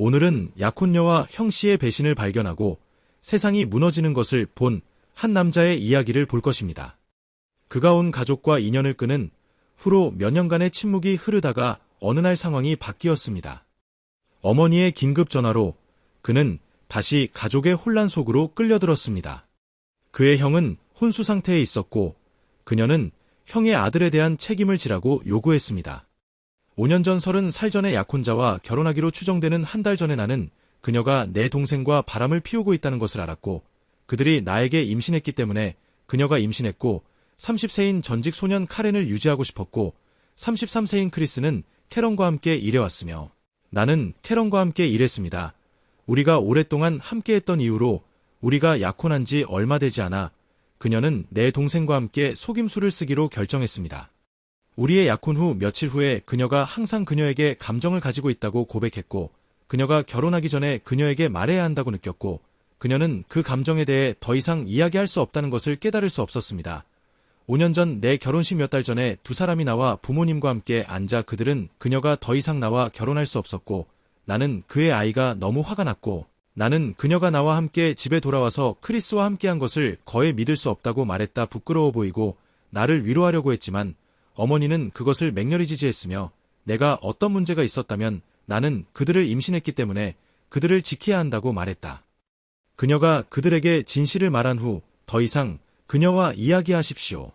오늘은 약혼녀와 형씨의 배신을 발견하고 세상이 무너지는 것을 본 한 남자의 이야기를 볼 것입니다. 그가 온 가족과 인연을 끄는 후로 몇 년간의 침묵이 흐르다가 어느 날 상황이 바뀌었습니다. 어머니의 긴급 전화로 그는 다시 가족의 혼란 속으로 끌려들었습니다. 그의 형은 혼수 상태에 있었고 그녀는 형의 아들에 대한 책임을 지라고 요구했습니다. 5년 전 30살 전의 약혼자와 결혼하기로 추정되는 한 달 전에 나는 그녀가 내 동생과 바람을 피우고 있다는 것을 알았고 그들이 나에게 임신했기 때문에 그녀가 임신했고 30세인 전직 소년 카렌을 유지하고 싶었고 33세인 크리스는 캐런과 함께 일해왔으며 나는 캐런과 함께 일했습니다. 우리가 오랫동안 함께했던 이유로 우리가 약혼한 지 얼마 되지 않아 그녀는 내 동생과 함께 속임수를 쓰기로 결정했습니다. 우리의 약혼 후 며칠 후에 그녀가 항상 그녀에게 감정을 가지고 있다고 고백했고 그녀가 결혼하기 전에 그녀에게 말해야 한다고 느꼈고 그녀는 그 감정에 대해 더 이상 이야기할 수 없다는 것을 깨달을 수 없었습니다. 5년 전 내 결혼식 몇 달 전에 두 사람이 나와 부모님과 함께 앉아 그들은 그녀가 더 이상 나와 결혼할 수 없었고 나는 그의 아이가 너무 화가 났고 나는 그녀가 나와 함께 집에 돌아와서 크리스와 함께한 것을 거의 믿을 수 없다고 말했다 부끄러워 보이고 나를 위로하려고 했지만 어머니는 그것을 맹렬히 지지했으며 내가 어떤 문제가 있었다면 나는 그들을 임신했기 때문에 그들을 지켜야 한다고 말했다. 그녀가 그들에게 진실을 말한 후 더 이상 그녀와 이야기하십시오.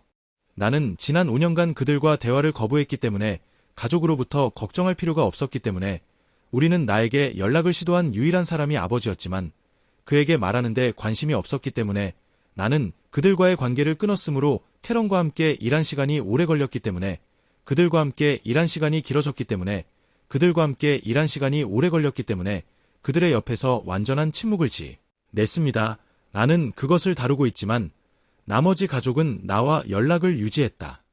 나는 지난 5년간 그들과 대화를 거부했기 때문에 가족으로부터 걱정할 필요가 없었기 때문에 우리는 나에게 연락을 시도한 유일한 사람이 아버지였지만 그에게 말하는데 관심이 없었기 때문에 나는 그들과의 관계를 끊었으므로 캐런과 함께 일한 시간이 오래 걸렸기 때문에 그들과 함께 일한 시간이 길어졌기 때문에 그들과 함께 일한 시간이 오래 걸렸기 때문에 그들의 옆에서 완전한 침묵을 냈습니다. 나는 그것을 다루고 있지만 나머지 가족은 나와 연락을 유지했다.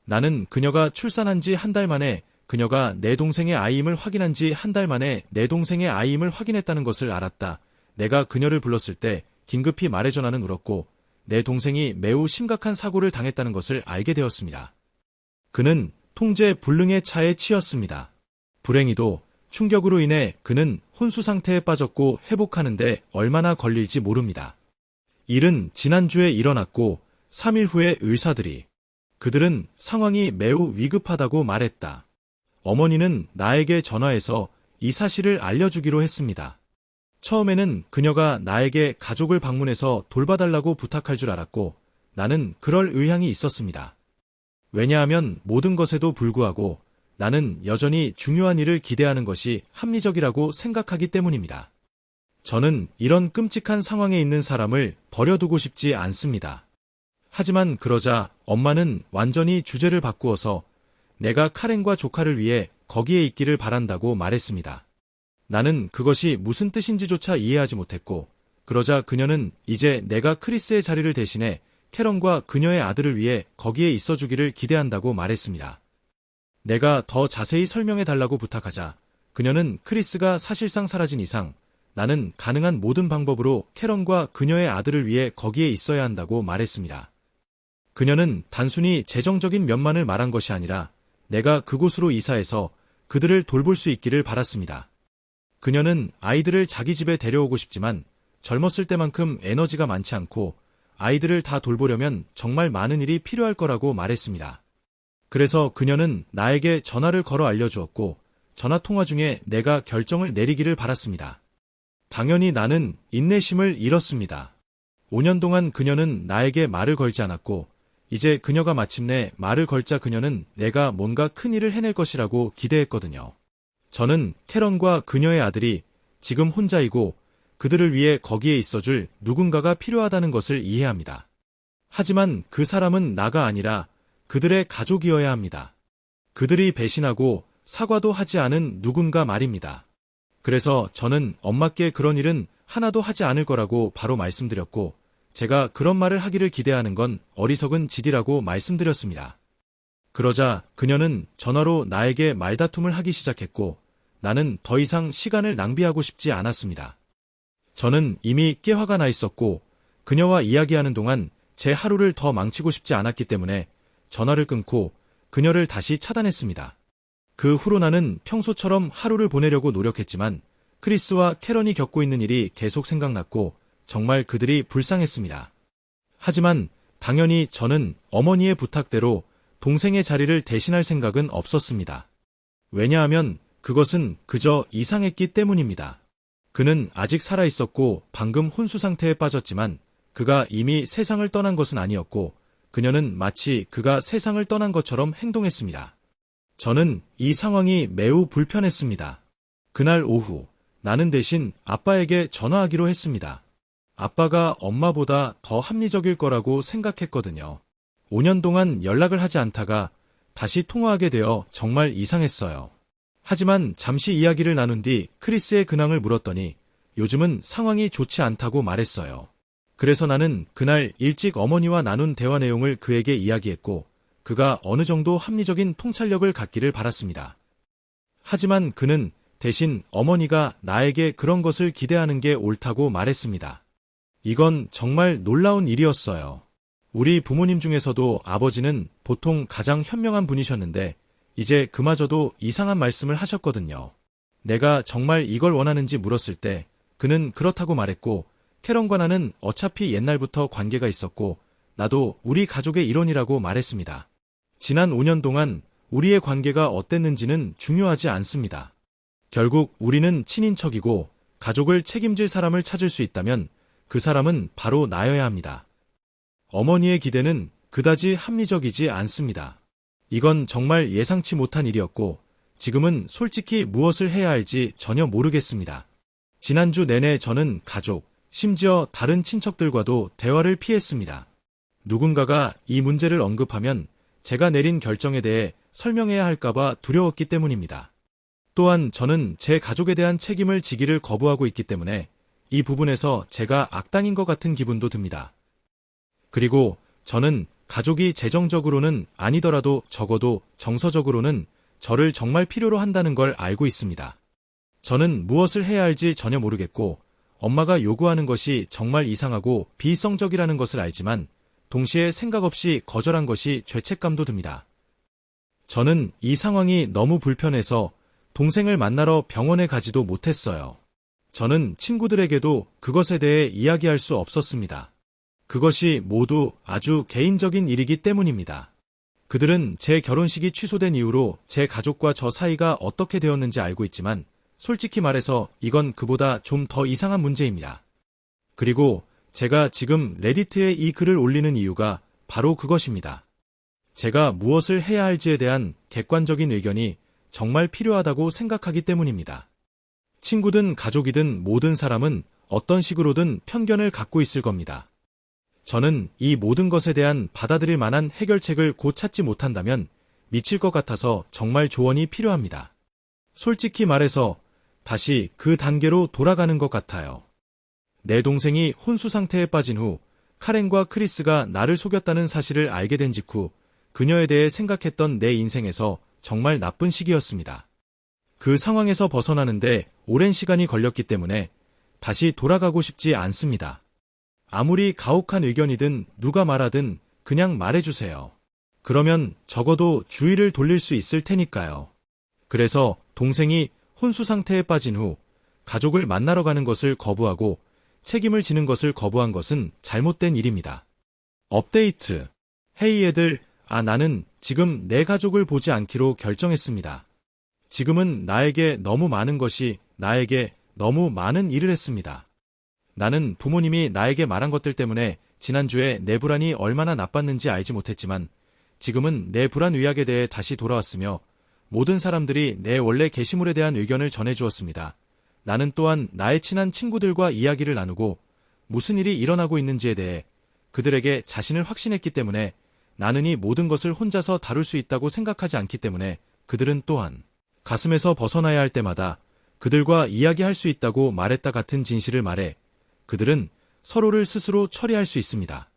나는 그녀가 출산한 지 한 달 만에 그녀가 내 동생의 아이임을 확인한 지 한 달 만에 내 동생의 아이임을 확인했다는 것을 알았다. 내가 그녀를 불렀을 때 긴급히 말해줘 나는 울었고 내 동생이 매우 심각한 사고를 당했다는 것을 알게 되었습니다. 그는 통제 불능의 차에 치였습니다. 불행히도 충격으로 인해 그는 혼수 상태에 빠졌고 회복하는데 얼마나 걸릴지 모릅니다. 일은 지난주에 일어났고 3일 후에 의사들이 그들은 상황이 매우 위급하다고 말했다. 어머니는 나에게 전화해서 이 사실을 알려주기로 했습니다. 처음에는 그녀가 나에게 가족을 방문해서 돌봐달라고 부탁할 줄 알았고 나는 그럴 의향이 있었습니다. 왜냐하면 모든 것에도 불구하고 나는 여전히 중요한 일을 기대하는 것이 합리적이라고 생각하기 때문입니다. 저는 이런 끔찍한 상황에 있는 사람을 버려두고 싶지 않습니다. 하지만 그러자 엄마는 완전히 주제를 바꾸어서 내가 카렌과 조카를 위해 거기에 있기를 바란다고 말했습니다. 나는 그것이 무슨 뜻인지조차 이해하지 못했고 그러자 그녀는 이제 내가 크리스의 자리를 대신해 캐런과 그녀의 아들을 위해 거기에 있어주기를 기대한다고 말했습니다. 내가 더 자세히 설명해 달라고 부탁하자 그녀는 크리스가 사실상 사라진 이상 나는 가능한 모든 방법으로 캐런과 그녀의 아들을 위해 거기에 있어야 한다고 말했습니다. 그녀는 단순히 재정적인 면만을 말한 것이 아니라 내가 그곳으로 이사해서 그들을 돌볼 수 있기를 바랐습니다. 그녀는 아이들을 자기 집에 데려오고 싶지만 젊었을 때만큼 에너지가 많지 않고 아이들을 다 돌보려면 정말 많은 일이 필요할 거라고 말했습니다. 그래서 그녀는 나에게 전화를 걸어 알려주었고 전화 통화 중에 내가 결정을 내리기를 바랐습니다. 당연히 나는 인내심을 잃었습니다. 5년 동안 그녀는 나에게 말을 걸지 않았고 이제 그녀가 마침내 말을 걸자 그녀는 내가 뭔가 큰 일을 해낼 것이라고 기대했거든요. 저는 캐런과 그녀의 아들이 지금 혼자이고 그들을 위해 거기에 있어줄 누군가가 필요하다는 것을 이해합니다. 하지만 그 사람은 나가 아니라 그들의 가족이어야 합니다. 그들이 배신하고 사과도 하지 않은 누군가 말입니다. 그래서 저는 엄마께 그런 일은 하나도 하지 않을 거라고 바로 말씀드렸고 제가 그런 말을 하기를 기대하는 건 어리석은 짓이라고 말씀드렸습니다. 그러자 그녀는 전화로 나에게 말다툼을 하기 시작했고 나는 더 이상 시간을 낭비하고 싶지 않았습니다. 저는 이미 꽤 화가 나 있었고 그녀와 이야기하는 동안 제 하루를 더 망치고 싶지 않았기 때문에 전화를 끊고 그녀를 다시 차단했습니다. 그 후로 나는 평소처럼 하루를 보내려고 노력했지만 크리스와 캐런이 겪고 있는 일이 계속 생각났고 정말 그들이 불쌍했습니다. 하지만 당연히 저는 어머니의 부탁대로 동생의 자리를 대신할 생각은 없었습니다. 왜냐하면 그것은 그저 이상했기 때문입니다. 그는 아직 살아있었고 방금 혼수 상태에 빠졌지만 그가 이미 세상을 떠난 것은 아니었고 그녀는 마치 그가 세상을 떠난 것처럼 행동했습니다. 저는 이 상황이 매우 불편했습니다. 그날 오후 나는 대신 아빠에게 전화하기로 했습니다. 아빠가 엄마보다 더 합리적일 거라고 생각했거든요. 5년 동안 연락을 하지 않다가 다시 통화하게 되어 정말 이상했어요. 하지만 잠시 이야기를 나눈 뒤 크리스의 근황을 물었더니 요즘은 상황이 좋지 않다고 말했어요. 그래서 나는 그날 일찍 어머니와 나눈 대화 내용을 그에게 이야기했고 그가 어느 정도 합리적인 통찰력을 갖기를 바랐습니다. 하지만 그는 대신 어머니가 나에게 그런 것을 기대하는 게 옳다고 말했습니다. 이건 정말 놀라운 일이었어요. 우리 부모님 중에서도 아버지는 보통 가장 현명한 분이셨는데 이제 그마저도 이상한 말씀을 하셨거든요. 내가 정말 이걸 원하는지 물었을 때 그는 그렇다고 말했고 캐런과 나는 어차피 옛날부터 관계가 있었고 나도 우리 가족의 일원이라고 말했습니다. 지난 5년 동안 우리의 관계가 어땠는지는 중요하지 않습니다. 결국 우리는 친인척이고 가족을 책임질 사람을 찾을 수 있다면 그 사람은 바로 나여야 합니다. 어머니의 기대는 그다지 합리적이지 않습니다. 이건 정말 예상치 못한 일이었고 지금은 솔직히 무엇을 해야 할지 전혀 모르겠습니다. 지난주 내내 저는 가족, 심지어 다른 친척들과도 대화를 피했습니다. 누군가가 이 문제를 언급하면 제가 내린 결정에 대해 설명해야 할까봐 두려웠기 때문입니다. 또한 저는 제 가족에 대한 책임을 지기를 거부하고 있기 때문에 이 부분에서 제가 악당인 것 같은 기분도 듭니다. 그리고 저는 가족이 재정적으로는 아니더라도 적어도 정서적으로는 저를 정말 필요로 한다는 걸 알고 있습니다. 저는 무엇을 해야 할지 전혀 모르겠고 엄마가 요구하는 것이 정말 이상하고 비이성적이라는 것을 알지만 동시에 생각 없이 거절한 것이 죄책감도 듭니다. 저는 이 상황이 너무 불편해서 동생을 만나러 병원에 가지도 못했어요. 저는 친구들에게도 그것에 대해 이야기할 수 없었습니다. 그것이 모두 아주 개인적인 일이기 때문입니다. 그들은 제 결혼식이 취소된 이후로 제 가족과 저 사이가 어떻게 되었는지 알고 있지만 솔직히 말해서 이건 그보다 좀 더 이상한 문제입니다. 그리고 제가 지금 레디트에 이 글을 올리는 이유가 바로 그것입니다. 제가 무엇을 해야 할지에 대한 객관적인 의견이 정말 필요하다고 생각하기 때문입니다. 친구든 가족이든 모든 사람은 어떤 식으로든 편견을 갖고 있을 겁니다. 저는 이 모든 것에 대한 받아들일 만한 해결책을 곧 찾지 못한다면 미칠 것 같아서 정말 조언이 필요합니다. 솔직히 말해서 다시 그 단계로 돌아가는 것 같아요. 내 동생이 혼수 상태에 빠진 후 카렌과 크리스가 나를 속였다는 사실을 알게 된 직후 그녀에 대해 생각했던 내 인생에서 정말 나쁜 시기였습니다. 그 상황에서 벗어나는데 오랜 시간이 걸렸기 때문에 다시 돌아가고 싶지 않습니다. 아무리 가혹한 의견이든 누가 말하든 그냥 말해주세요. 그러면 적어도 주의를 돌릴 수 있을 테니까요. 그래서 동생이 혼수 상태에 빠진 후 가족을 만나러 가는 것을 거부하고 책임을 지는 것을 거부한 것은 잘못된 일입니다. 업데이트. 헤이 애들, 나는 지금 내 가족을 보지 않기로 결정했습니다. 지금은 나에게 너무 많은 것이 나에게 너무 많은 일을 했습니다. 나는 부모님이 나에게 말한 것들 때문에 지난주에 내 불안이 얼마나 나빴는지 알지 못했지만 지금은 내 불안 의학에 대해 다시 돌아왔으며 모든 사람들이 내 원래 게시물에 대한 의견을 전해주었습니다. 나는 또한 나의 친한 친구들과 이야기를 나누고 무슨 일이 일어나고 있는지에 대해 그들에게 자신을 확신했기 때문에 나는 이 모든 것을 혼자서 다룰 수 있다고 생각하지 않기 때문에 그들은 또한 가슴에서 벗어나야 할 때마다 그들과 이야기할 수 있다고 말했다 같은 진실을 말해 그들은 서로를 스스로 처리할 수 있습니다.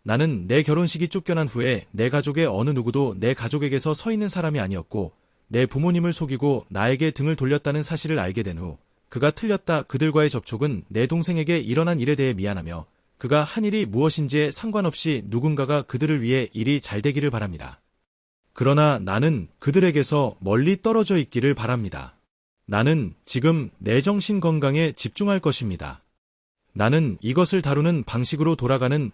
나는 내 결혼식이 쫓겨난 후에 내 가족의 어느 누구도 내 가족에게서 서 있는 사람이 아니었고 내 부모님을 속이고 나에게 등을 돌렸다는 사실을 알게 된 후 그가 틀렸다 그들과의 접촉은 내 동생에게 일어난 일에 대해 미안하며 그가 한 일이 무엇인지에 상관없이 누군가가 그들을 위해 일이 잘 되기를 바랍니다. 그러나 나는 그들에게서 멀리 떨어져 있기를 바랍니다. 나는 지금 내 정신 건강에 집중할 것입니다. 나는 이것을 다루는 방식으로 돌아가는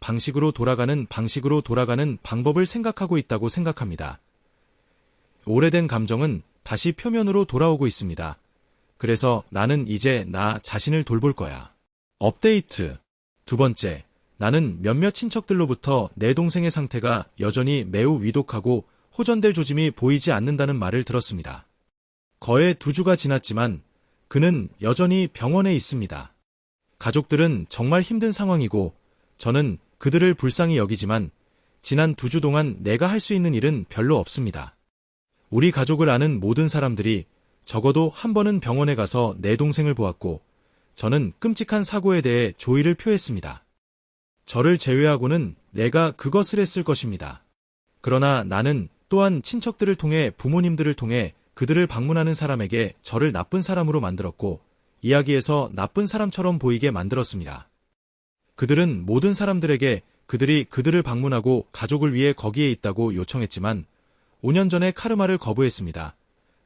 방법을 생각하고 있다고 생각합니다. 오래된 감정은 다시 표면으로 돌아오고 있습니다. 그래서 나는 이제 나 자신을 돌볼 거야. 업데이트. 두 번째, 나는 몇몇 친척들로부터 내 동생의 상태가 여전히 매우 위독하고 호전될 조짐이 보이지 않는다는 말을 들었습니다. 거의 2주가 지났지만 그는 여전히 병원에 있습니다. 가족들은 정말 힘든 상황이고 저는 그들을 불쌍히 여기지만 지난 2주 동안 내가 할 수 있는 일은 별로 없습니다. 우리 가족을 아는 모든 사람들이 적어도 한 번은 병원에 가서 내 동생을 보았고 저는 끔찍한 사고에 대해 조의를 표했습니다. 저를 제외하고는 내가 그것을 했을 것입니다. 그러나 나는 또한 친척들을 통해 부모님들을 통해 그들을 방문하는 사람에게 저를 나쁜 사람으로 만들었고 이야기에서 나쁜 사람처럼 보이게 만들었습니다. 그들은 모든 사람들에게 그들이 그들을 방문하고 가족을 위해 거기에 있다고 요청했지만 5년 전에 카르마를 거부했습니다.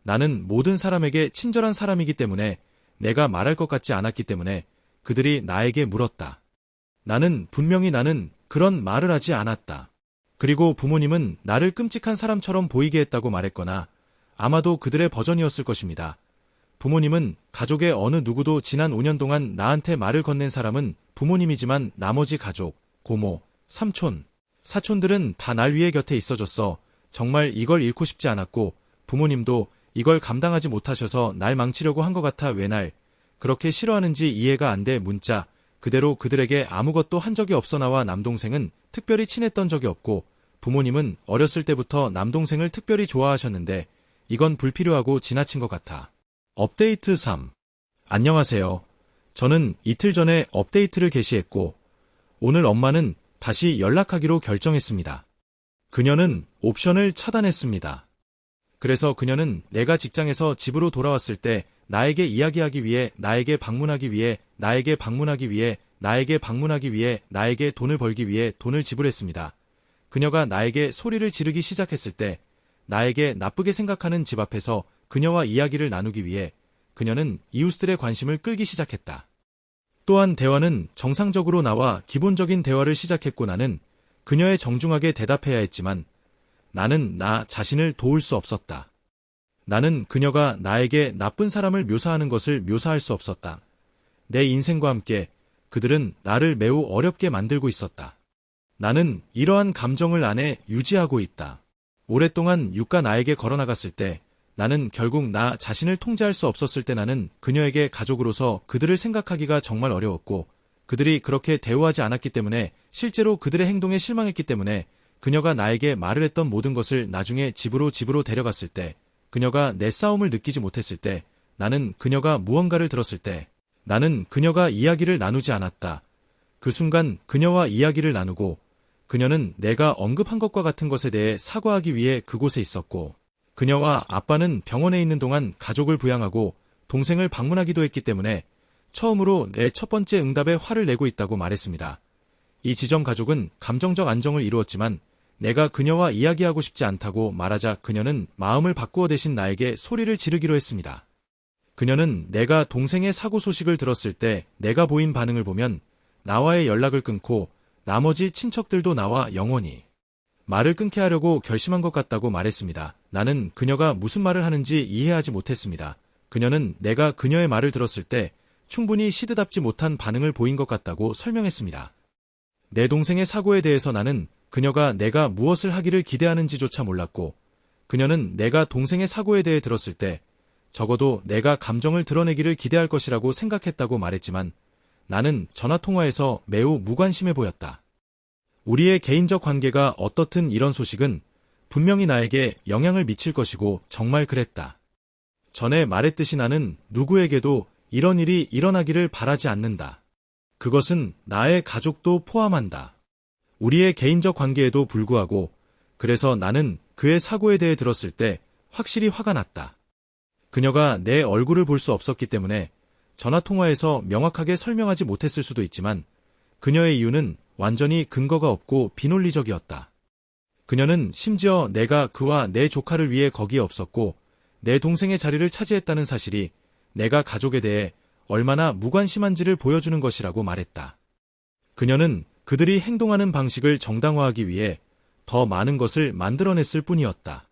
나는 모든 사람에게 친절한 사람이기 때문에 내가 말할 것 같지 않았기 때문에 그들이 나에게 물었다. 분명히 나는 그런 말을 하지 않았다. 그리고 부모님은 나를 끔찍한 사람처럼 보이게 했다고 말했거나 아마도 그들의 버전이었을 것입니다. 부모님은 가족의 어느 누구도 지난 5년 동안 나한테 말을 건넨 사람은 부모님이지만 나머지 가족, 고모, 삼촌, 사촌들은 다 날 위해 곁에 있어줬어. 정말 이걸 잃고 싶지 않았고 부모님도 이걸 감당하지 못하셔서 날 망치려고 한 것 같아. 왜 날 그렇게 싫어하는지 이해가 안 돼. 문자 그대로 그들에게 아무것도 한 적이 없어. 나와 남동생은 특별히 친했던 적이 없고 부모님은 어렸을 때부터 남동생을 특별히 좋아하셨는데 이건 불필요하고 지나친 것 같아. 업데이트 3. 안녕하세요. 저는 이틀 전에 업데이트를 게시했고 오늘 엄마는 다시 연락하기로 결정했습니다. 그녀는 옵션을 차단했습니다. 그래서 그녀는 내가 직장에서 집으로 돌아왔을 때 나에게 이야기하기 위해, 나에게 방문하기 위해, 나에게 돈을 벌기 위해 돈을 지불했습니다. 그녀가 나에게 소리를 지르기 시작했을 때 나에게 나쁘게 생각하는 집 앞에서 그녀와 이야기를 나누기 위해 그녀는 이웃들의 관심을 끌기 시작했다. 또한 대화는 정상적으로 나와 기본적인 대화를 시작했고 나는 그녀에 정중하게 대답해야 했지만 나는 나 자신을 도울 수 없었다. 나는 그녀가 나에게 나쁜 사람을 묘사하는 것을 묘사할 수 없었다. 내 인생과 함께 그들은 나를 매우 어렵게 만들고 있었다. 나는 이러한 감정을 안에 유지하고 있다. 오랫동안 유가 나에게 걸어나갔을 때 나는 결국 나 자신을 통제할 수 없었을 때 나는 그녀에게 가족으로서 그들을 생각하기가 정말 어려웠고 그들이 그렇게 대우하지 않았기 때문에 실제로 그들의 행동에 실망했기 때문에 그녀가 나에게 말을 했던 모든 것을 나중에 집으로 데려갔을 때 그녀가 내 싸움을 느끼지 못했을 때 나는 그녀가 무언가를 들었을 때 나는 그녀가 이야기를 나누지 않았다. 그 순간 그녀와 이야기를 나누고 그녀는 내가 언급한 것과 같은 것에 대해 사과하기 위해 그곳에 있었고 그녀와 아빠는 병원에 있는 동안 가족을 부양하고 동생을 방문하기도 했기 때문에 처음으로 내 첫 번째 응답에 화를 내고 있다고 말했습니다. 이 지점 가족은 감정적 안정을 이루었지만 내가 그녀와 이야기하고 싶지 않다고 말하자 그녀는 마음을 바꾸어 대신 나에게 소리를 지르기로 했습니다. 그녀는 내가 동생의 사고 소식을 들었을 때 내가 보인 반응을 보면 나와의 연락을 끊고 나머지 친척들도 나와 영원히 말을 끊게 하려고 결심한 것 같다고 말했습니다. 나는 그녀가 무슨 말을 하는지 이해하지 못했습니다. 그녀는 내가 그녀의 말을 들었을 때 충분히 시드답지 못한 반응을 보인 것 같다고 설명했습니다. 내 동생의 사고에 대해서 나는 그녀가 내가 무엇을 하기를 기대하는지조차 몰랐고 그녀는 내가 동생의 사고에 대해 들었을 때 적어도 내가 감정을 드러내기를 기대할 것이라고 생각했다고 말했지만 나는 전화통화에서 매우 무관심해 보였다. 우리의 개인적 관계가 어떻든 이런 소식은 분명히 나에게 영향을 미칠 것이고 정말 그랬다. 전에 말했듯이 나는 누구에게도 이런 일이 일어나기를 바라지 않는다. 그것은 나의 가족도 포함한다. 우리의 개인적 관계에도 불구하고 그래서 나는 그의 사고에 대해 들었을 때 확실히 화가 났다. 그녀가 내 얼굴을 볼 수 없었기 때문에 전화통화에서 명확하게 설명하지 못했을 수도 있지만 그녀의 이유는 완전히 근거가 없고 비논리적이었다. 그녀는 심지어 내가 그와 내 조카를 위해 거기에 없었고 내 동생의 자리를 차지했다는 사실이 내가 가족에 대해 얼마나 무관심한지를 보여주는 것이라고 말했다. 그녀는 그들이 행동하는 방식을 정당화하기 위해 더 많은 것을 만들어냈을 뿐이었다.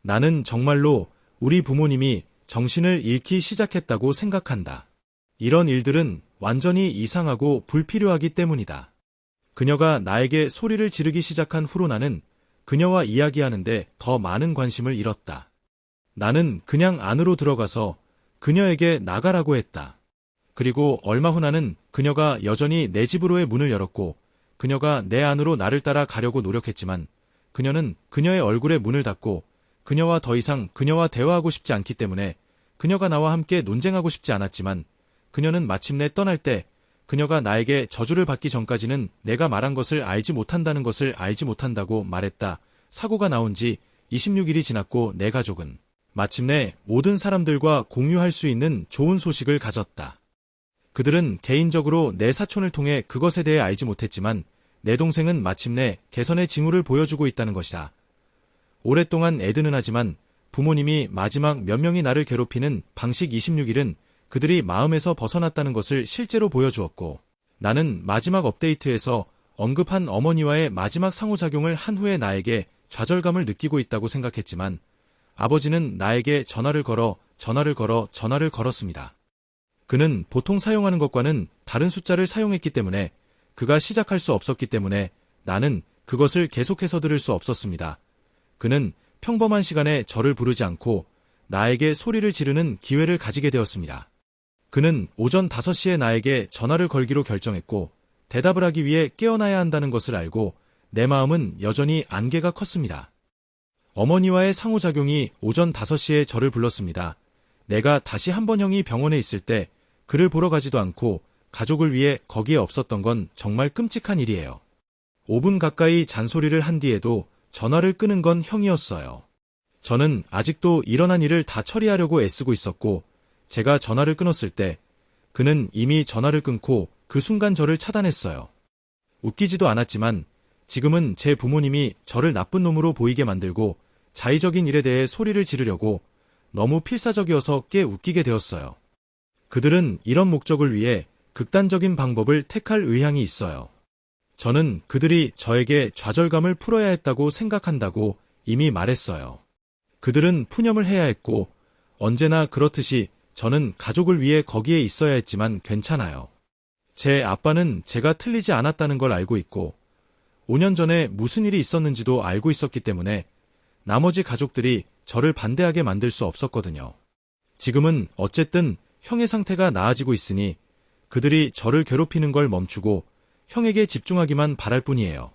나는 정말로 우리 부모님이 정신을 잃기 시작했다고 생각한다. 이런 일들은 완전히 이상하고 불필요하기 때문이다. 그녀가 나에게 소리를 지르기 시작한 후로 나는 그녀와 이야기하는데 더 많은 관심을 잃었다. 나는 그냥 안으로 들어가서 그녀에게 나가라고 했다. 그리고 얼마 후 나는 그녀가 여전히 내 집으로의 문을 열었고 그녀가 내 안으로 나를 따라 가려고 노력했지만 그녀는 그녀의 얼굴에 문을 닫고 그녀와 더 이상 그녀와 대화하고 싶지 않기 때문에 그녀가 나와 함께 논쟁하고 싶지 않았지만 그녀는 마침내 떠날 때 그녀가 나에게 저주를 받기 전까지는 내가 말한 것을 알지 못한다는 것을 알지 못한다고 말했다. 사고가 나온 지 26일이 지났고 내 가족은 마침내 모든 사람들과 공유할 수 있는 좋은 소식을 가졌다. 그들은 개인적으로 내 사촌을 통해 그것에 대해 알지 못했지만 내 동생은 마침내 개선의 징후를 보여주고 있다는 것이다. 오랫동안 애드는 하지만 부모님이 마지막 몇 명이 나를 괴롭히는 방식 26일은 그들이 마음에서 벗어났다는 것을 실제로 보여주었고 나는 마지막 업데이트에서 언급한 어머니와의 마지막 상호작용을 한 후에 나에게 좌절감을 느끼고 있다고 생각했지만 아버지는 나에게 전화를 걸었습니다. 그는 보통 사용하는 것과는 다른 숫자를 사용했기 때문에 그가 시작할 수 없었기 때문에 나는 그것을 계속해서 들을 수 없었습니다. 그는 평범한 시간에 저를 부르지 않고 나에게 소리를 지르는 기회를 가지게 되었습니다. 그는 오전 5시에 나에게 전화를 걸기로 결정했고 대답을 하기 위해 깨어나야 한다는 것을 알고 내 마음은 여전히 안개가 컸습니다. 어머니와의 상호작용이 오전 5시에 저를 불렀습니다. 내가 다시 한번 형이 병원에 있을 때 그를 보러 가지도 않고 가족을 위해 거기에 없었던 건 정말 끔찍한 일이에요. 5분 가까이 잔소리를 한 뒤에도 전화를 끄는 건 형이었어요. 저는 아직도 일어난 일을 다 처리하려고 애쓰고 있었고 제가 전화를 끊었을 때 그는 이미 전화를 끊고 그 순간 저를 차단했어요. 웃기지도 않았지만 지금은 제 부모님이 저를 나쁜 놈으로 보이게 만들고 자의적인 일에 대해 소리를 지르려고 너무 필사적이어서 꽤 웃기게 되었어요. 그들은 이런 목적을 위해 극단적인 방법을 택할 의향이 있어요. 저는 그들이 저에게 좌절감을 풀어야 했다고 생각한다고 이미 말했어요. 그들은 푸념을 해야 했고 언제나 그렇듯이 저는 가족을 위해 거기에 있어야 했지만 괜찮아요. 제 아빠는 제가 틀리지 않았다는 걸 알고 있고 5년 전에 무슨 일이 있었는지도 알고 있었기 때문에 나머지 가족들이 저를 반대하게 만들 수 없었거든요. 지금은 어쨌든 형의 상태가 나아지고 있으니 그들이 저를 괴롭히는 걸 멈추고 형에게 집중하기만 바랄 뿐이에요.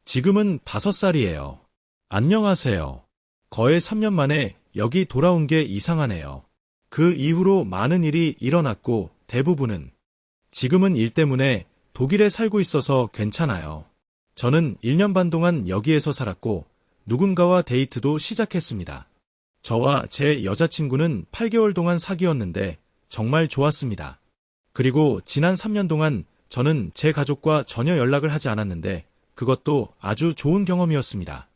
지금은 5살이에요. 안녕하세요. 거의 3년 만에 여기 돌아온 게 이상하네요. 그 이후로 많은 일이 일어났고 대부분은 지금은 일 때문에 독일에 살고 있어서 괜찮아요. 저는 1년 반 동안 여기에서 살았고 누군가와 데이트도 시작했습니다. 저와 제 여자친구는 8개월 동안 사귀었는데 정말 좋았습니다. 그리고 지난 3년 동안 저는 제 가족과 전혀 연락을 하지 않았는데 그것도 아주 좋은 경험이었습니다.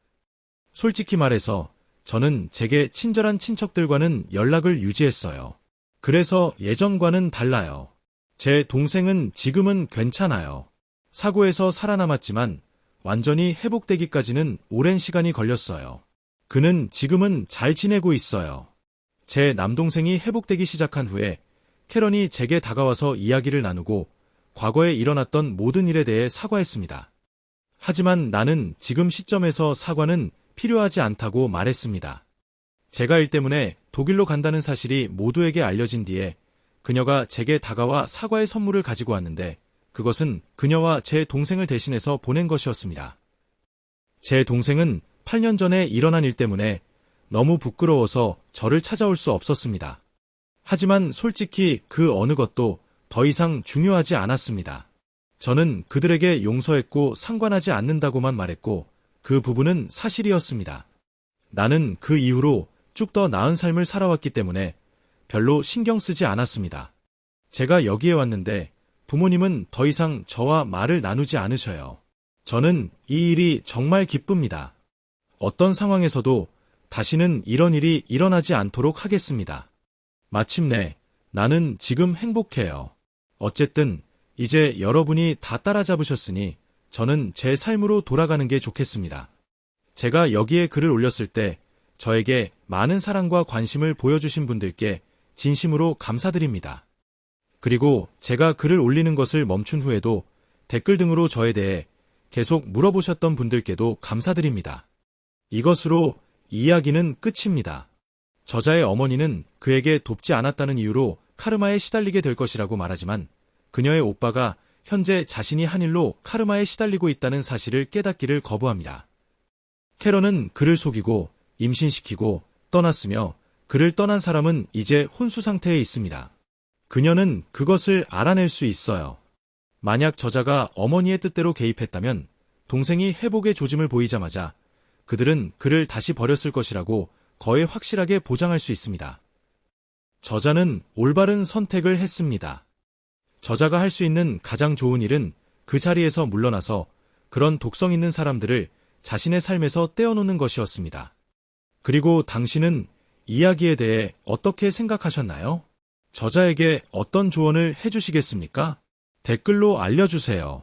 솔직히 말해서 저는 제게 친절한 친척들과는 연락을 유지했어요. 그래서 예전과는 달라요. 제 동생은 지금은 괜찮아요. 사고에서 살아남았지만 완전히 회복되기까지는 오랜 시간이 걸렸어요. 그는 지금은 잘 지내고 있어요. 제 남동생이 회복되기 시작한 후에 캐런이 제게 다가와서 이야기를 나누고 과거에 일어났던 모든 일에 대해 사과했습니다. 하지만 나는 지금 시점에서 사과는 필요하지 않다고 말했습니다. 제가 일 때문에 독일로 간다는 사실이 모두에게 알려진 뒤에 그녀가 제게 다가와 사과의 선물을 가지고 왔는데 그것은 그녀와 제 동생을 대신해서 보낸 것이었습니다. 제 동생은 8년 전에 일어난 일 때문에 너무 부끄러워서 저를 찾아올 수 없었습니다. 하지만 솔직히 그 어느 것도 더 이상 중요하지 않았습니다. 저는 그들에게 용서했고 상관하지 않는다고만 말했고 그 부분은 사실이었습니다. 나는 그 이후로 쭉 더 나은 삶을 살아왔기 때문에 별로 신경 쓰지 않았습니다. 제가 여기에 왔는데 부모님은 더 이상 저와 말을 나누지 않으셔요. 저는 이 일이 정말 기쁩니다. 어떤 상황에서도 다시는 이런 일이 일어나지 않도록 하겠습니다. 마침내 나는 지금 행복해요. 어쨌든 이제 여러분이 다 따라잡으셨으니 저는 제 삶으로 돌아가는 게 좋겠습니다. 제가 여기에 글을 올렸을 때 저에게 많은 사랑과 관심을 보여주신 분들께 진심으로 감사드립니다. 그리고 제가 글을 올리는 것을 멈춘 후에도 댓글 등으로 저에 대해 계속 물어보셨던 분들께도 감사드립니다. 이것으로 이야기는 끝입니다. 저자의 어머니는 그에게 돕지 않았다는 이유로 카르마에 시달리게 될 것이라고 말하지만 그녀의 오빠가 현재 자신이 한 일로 카르마에 시달리고 있다는 사실을 깨닫기를 거부합니다. 캐런은 그를 속이고 임신시키고 떠났으며 그를 떠난 사람은 이제 혼수 상태에 있습니다. 그녀는 그것을 알아낼 수 있어요. 만약 저자가 어머니의 뜻대로 개입했다면 동생이 회복의 조짐을 보이자마자 그들은 그를 다시 버렸을 것이라고 거의 확실하게 보장할 수 있습니다. 저자는 올바른 선택을 했습니다. 저자가 할 수 있는 가장 좋은 일은 그 자리에서 물러나서 그런 독성 있는 사람들을 자신의 삶에서 떼어놓는 것이었습니다. 그리고 당신은 이야기에 대해 어떻게 생각하셨나요? 저자에게 어떤 조언을 해주시겠습니까? 댓글로 알려주세요.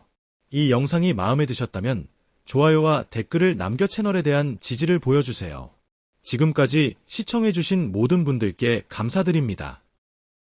이 영상이 마음에 드셨다면 좋아요와 댓글을 남겨 채널에 대한 지지를 보여주세요. 지금까지 시청해주신 모든 분들께 감사드립니다.